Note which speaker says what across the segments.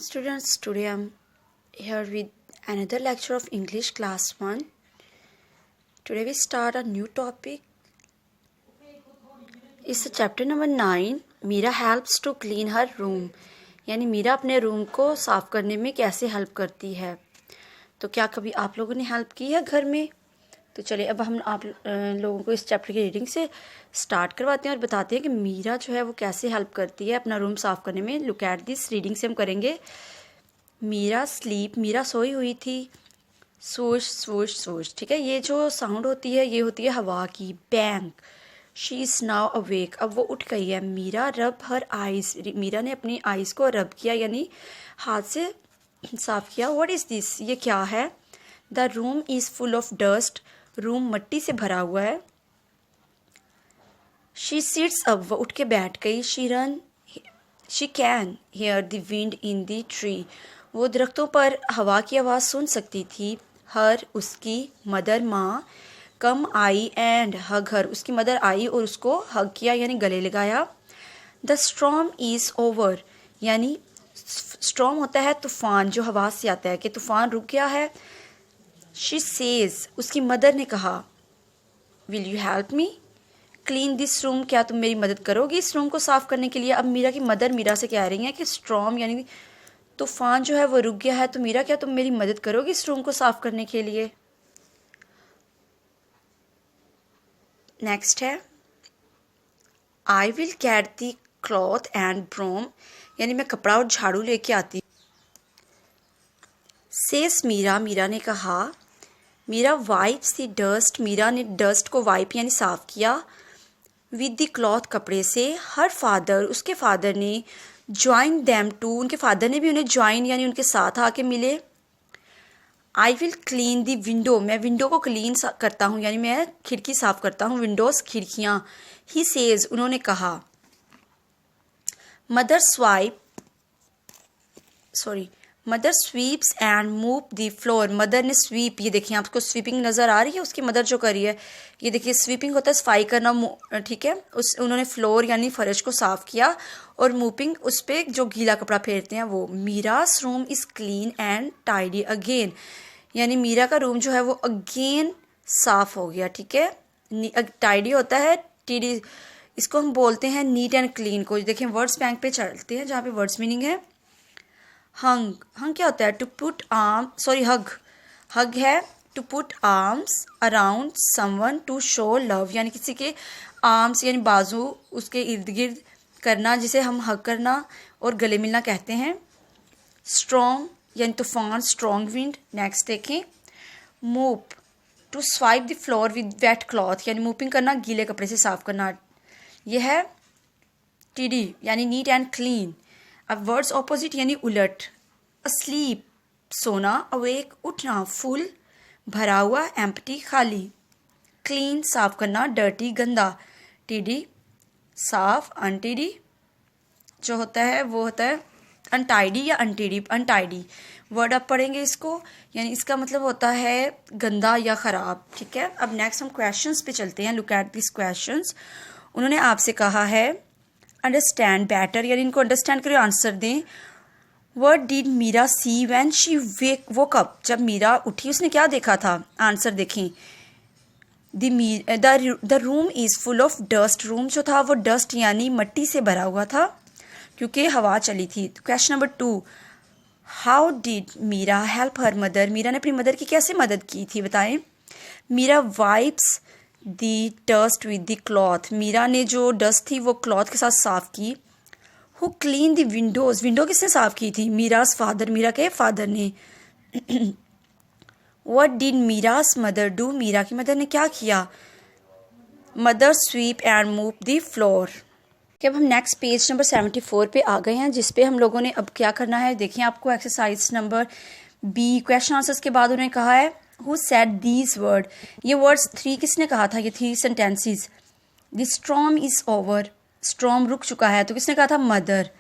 Speaker 1: Students, today I'm here with another lecture of English class 1. Today we start a new topic. It's chapter number 9. Meera helps to clean her room. यानी मीरा अपने room को साफ करने में कैसे help करती है. तो क्या कभी आप लोगों ने हेल्प की है घर में? तो चलिए अब हम आप लोगों को इस चैप्टर की रीडिंग से स्टार्ट करवाते हैं और बताते हैं कि मीरा जो है वो कैसे हेल्प करती है अपना रूम साफ़ करने में. Look at this. रीडिंग से हम करेंगे. मीरा स्लीप. मीरा सोई हुई थी. स्वूश स्वूश स्वूश. ठीक है, ये जो साउंड होती है ये होती है हवा की. Bang. She is now awake. अब वो उठ गई है. मीरा रब हर आइज़. मीरा ने अपनी आइज़ को रब किया यानी हाथ से साफ़ किया. What is this? ये क्या है? The room is full of dust. Room मट्टी से भरा हुआ है. She seats up. वो उठ के बैठ गई. She can here the wind in the tree. वो दरख्तों पर हवा की आवाज़ सुन सकती थी. हर उसकी मदर माँ कम आई एंड हग हर. उसकी मदर आई और उसको हग किया यानी गले लगाया. The storm is over. यानी स्टॉर्म होता है तूफ़ान जो हवा से आता है कि तूफ़ान रुक गया है. She says. उसकी मदर ने कहा. Will you help me clean this room. क्या तुम मेरी मदद करोगी इस रूम को साफ़ करने के लिए? अब मीरा की मदर मीरा से कह रही हैं कि स्टॉर्म यानी तूफ़ान जो है वो रुक गया है, तो मीरा क्या तुम मेरी मदद करोगी इस रूम को साफ़ करने के लिए? नेक्स्ट है I will get the cloth and broom. यानी मैं कपड़ा और झाड़ू लेके आती. सेस मीरा. मीरा ने कहा. Meera wipes the dust. Meera ने डस्ट को वाइप यानी साफ़ किया. विद द क्लॉथ कपड़े से. Her father. उसके फादर ने. Join them too. उनके फादर ने भी उन्हें ज्वाइन यानी उनके साथ आके मिले. I will clean the window. मैं विंडो को क्लीन करता हूँ यानी मैं खिड़की साफ़ करता हूँ. विंडोज़ खिड़कियाँ. He says. उन्होंने कहा. Mother sweeps and move the floor. Mother ने स्वीप. ये देखिए आपको स्वीपिंग नज़र आ रही है. उसकी मदर जो कर रही है ये देखिए स्वीपिंग होता है सफाई करना. ठीक है, उन्होंने फ्लोर यानी फर्श को साफ़ किया और मूविंग उस पर जो गीला कपड़ा फेरते हैं वो. Meera's room is clean and tidy again. यानी मीरा का रूम जो है वो अगेन साफ़ हो गया. ठीक है, टाइडी होता है. टीडी इसको हम बोलते हैं नीट एंड क्लीन को. देखिए वर्ड्स बैंक पे चलते हैं जहाँ पे वर्ड्स मीनिंग है. हंग. हंग क्या होता है? To put hug. हग है to put arms around someone to show love. यानी किसी के आर्म्स यानी बाजू उसके इर्द गिर्द करना जिसे हम हग करना और गले मिलना कहते हैं. स्ट्रॉन्ग यानी तूफान. Strong wind. नेक्स्ट देखें. Move. To swipe the floor with wet cloth. यानी मूविंग करना गीले कपड़े से साफ करना. यह है टीडी यानी नीट एंड क्लीन. अब वर्ड्स ऑपोजिट यानी उलट. अस्लीप सोना. अवेक उठना. फुल भरा हुआ. एम्प्टी खाली. क्लीन साफ करना. डर्टी गंदा. टीडी साफ. अनटीडी जो होता है वो होता है अनटाइडी या अनटीडी. अनटाइडी वर्ड आप पढ़ेंगे इसको यानी इसका मतलब होता है गंदा या ख़राब. ठीक है, अब नेक्स्ट हम क्वेश्चंस पे चलते हैं. Look at this questions. उन्होंने आपसे कहा है अंडरस्टैंड बेटर यानी इनको अंडरस्टैंड करिए आंसर दें. What did Meera see when she woke up. जब मीरा उठी उसने क्या देखा था? आंसर देखें. The room is full of dust. Room जो था वो डस्ट यानी मट्टी से भरा हुआ था क्योंकि हवा चली थी. Question number 2. How did Meera help her mother. Meera ने अपनी मदर की कैसे मदद की थी बताएं. Meera wipes the dust with the cloth. Meera ने जो डस्ट थी वो क्लॉथ के साथ साफ़ की. Who clean the Windows. Window किसने साफ़ की थी? मीरास फादर. मीरा के फादर ने. What did Meera's mother do. Meera की मदर ने क्या किया? Mother sweep and move the floor. अब हम नेक्स्ट पेज नंबर 74 पे आ गए हैं जिस पे हम लोगों ने अब क्या करना है. देखिए आपको exercise number B question answers के बाद उन्होंने कहा है हु सेड दीज वर्ड. ये वर्ड्स 3 किसने कहा था? ये 3 sentences. The storm is over. Storm रुक चुका है तो किसने कहा था? Mother.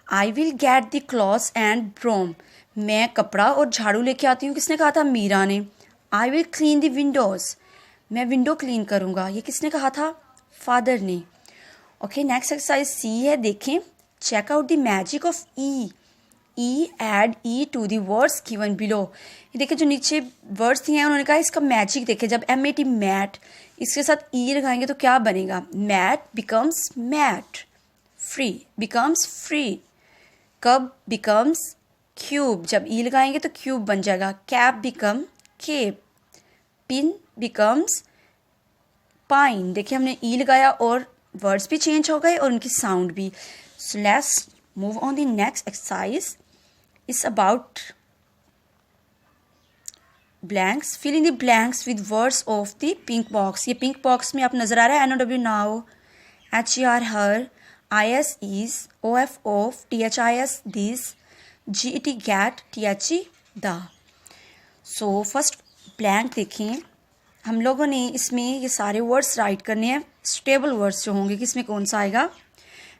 Speaker 1: I will get the clothes and broom. मैं कपड़ा और झाड़ू लेके आती हूँ. किसने कहा था? मीरा ने. आई विल क्लीन द विंडोज़. मैं विंडो क्लीन करूँगा. ये किसने कहा था? फादर ने. ओके, नेक्स्ट एक्सरसाइज सी है. देखें. Check out the magic of E. E add E to the words given below. ये देखिए जो नीचे वर्ड्स दिए हैं उन्होंने कहा इसका मैजिक देखिए, जब MAT मैट इसके साथ ई लगाएंगे तो क्या बनेगा, mat becomes mate, free becomes free, cub becomes cube, जब ई लगाएंगे तो क्यूब बन जाएगा, cap become cape, pin becomes pine. देखिए हमने ई लगाया और वर्ड्स भी चेंज हो गए और उनकी साउंड भी। So let's move on the next exercise. It's about blanks, fill in the blanks with words of the pink box. ये पिंक बॉक्स में आप नजर आ रहा है NOW now, HER her, IS is, OF of, THIS this, GET get, THE the. So first blank देखें, हम लोगों ने इसमें ये सारे वर्ड्स राइट करने हैं, स्टेबल वर्ड्स जो होंगे कि इसमें कौन सा आएगा।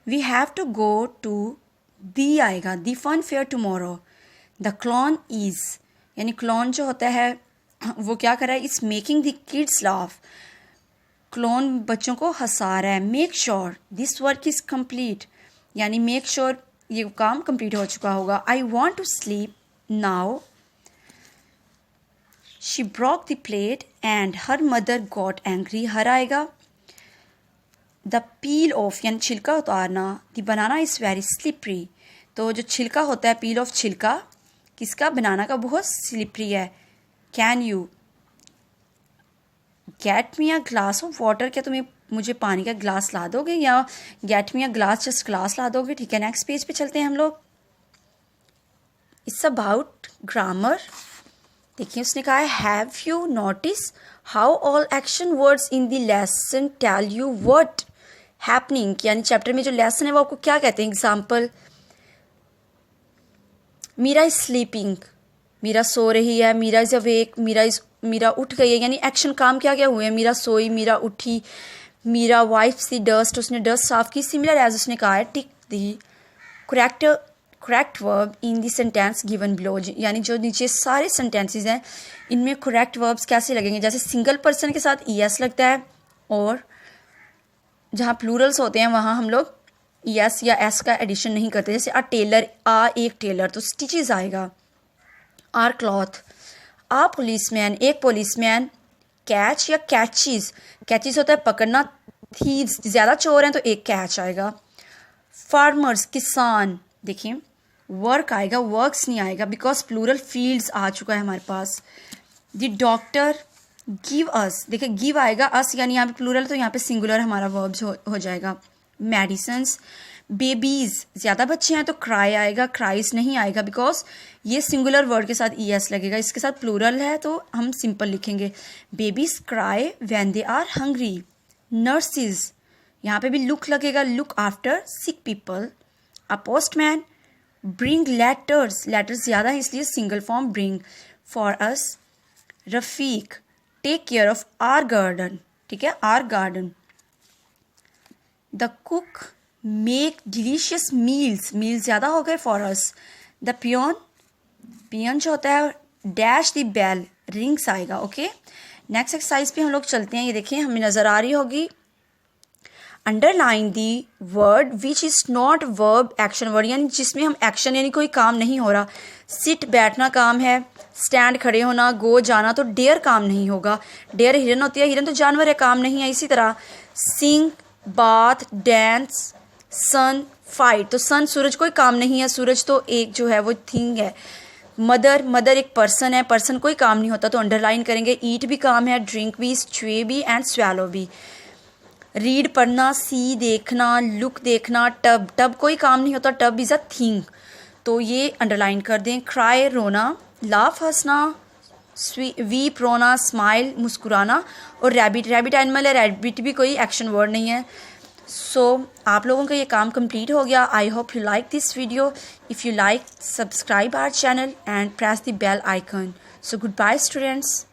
Speaker 1: We have to go to, the आएगा, the fun fair tomorrow, the clown is, यानी क्लॉन जो होता है वो क्या कर रहा है, it's making the kids laugh, clown बच्चों को हंसा रहा है। Make sure this work is complete, यानी मेक श्योर ये काम कंप्लीट हो चुका होगा। I want to sleep now, she broke the plate and her mother got angry, her आएगा। द पील ऑफ यानी छिलका उतारना, the banana is very slippery, तो जो छिलका होता है पील ऑफ छिलका किसका, बनाना का, बहुत स्लिपरी है। Can you get me a glass of water, क्या तुम्हें मुझे पानी का ग्लास ला दोगे, या get me a glass just glass ला दोगे। ठीक है, नेक्स्ट पेज पे चलते हैं हम लोग। It's about grammar. देखिए उसने कहा है have you notice how all action words in the lesson tell you what happening, यानी चैप्टर में जो लेसन है वो आपको क्या कहते हैं। Example, Meera is sleeping, Meera सो रही है, मीरा इज अवेक, मीरा उठ गई है, यानी एक्शन काम क्या क्या हुए हैं, मीरा सोई, मीरा उठी, मीरा वाइप्स द डस्ट, उसने डस्ट साफ की। सिमिलर एज उसने कहा है tick the correct verb in the sentence given below, यानी जो नीचे सारे सेंटेंसेस हैं इनमें करेक्ट वर्ब्स कैसे लगेंगे। जैसे सिंगल पर्सन के साथ ES लगता है, और जहाँ प्लूरल्स होते हैं वहाँ हम लोग ES या S का एडिशन नहीं करते। जैसे अ टेलर, एक टेलर, तो स्टिचेस आएगा। आर क्लॉथ, आ पुलिसमैन, एक पुलिसमैन। कैच या कैचीज, कैचीज होता है पकड़ना। थीव्स, ज़्यादा चोर हैं तो एक कैच आएगा। फार्मर्स, किसान, देखिए वर्क आएगा, वर्क्स नहीं आएगा बिकॉज प्लूरल फील्ड्स आ चुका है हमारे पास। द डॉक्टर गिव अस, देखिए गिव आएगा, अस यानी यहाँ पे प्लूरल तो यहाँ पे सिंगुलर हमारा वर्ब्स हो जाएगा। मेडिसिन्स, बेबीज, ज़्यादा बच्चे हैं तो क्राई आएगा, क्राइज नहीं आएगा बिकॉज ये सिंगुलर वर्ड के साथ ES लगेगा। इसके साथ प्लूरल है तो हम सिंपल लिखेंगे। Babies cry when they are hungry. Nurses, यहाँ पे भी लुक लगेगा, look after sick people. A postman bring letters, letters ज़्यादा है इसलिए single form bring for us. Rafiq take care of our garden, ठीक है, our garden. The cook make delicious meals, meals ज़्यादा हो गए for us. The peon, peon जो होता है डैश द बेल, रिंग्स आएगा। ओके, नेक्स्ट एक्सरसाइज पे हम लोग चलते हैं। ये देखिए हमें नज़र आ रही होगी, underline the word which is not verb action word, यानी जिसमें हम एक्शन यानी कोई काम नहीं हो रहा। सिट बैठना काम है, स्टैंड खड़े होना, गो जाना, तो डेयर काम नहीं होगा। डेयर हिरन होती है, हिरन तो जानवर है, काम नहीं है। इसी तरह सिंग, बाथ, डांस, सन, फाइट, तो सन सूरज कोई काम नहीं है, सूरज तो एक जो है वो थिंग है। मदर, मदर एक पर्सन है, पर्सन कोई काम नहीं होता तो अंडरलाइन करेंगे। ईट भी काम है, ड्रिंक भी, च्वे भी एंड स्वैलो भी। रीड पढ़ना, सी देखना, लुक देखना, टब, टब कोई काम नहीं होता, टब इज़ अ थिंग तो ये अंडरलाइन कर दें। क्राई रोना, लाफ हंसना, वीप रोना, स्माइल मुस्कुराना, और रैबिट, रैबिट एनिमल है, रैबिट भी कोई एक्शन वर्ड नहीं है। सो आप लोगों का ये काम कंप्लीट हो गया। I hope you like this video. If you like, subscribe our channel and press the bell icon. So goodbye students.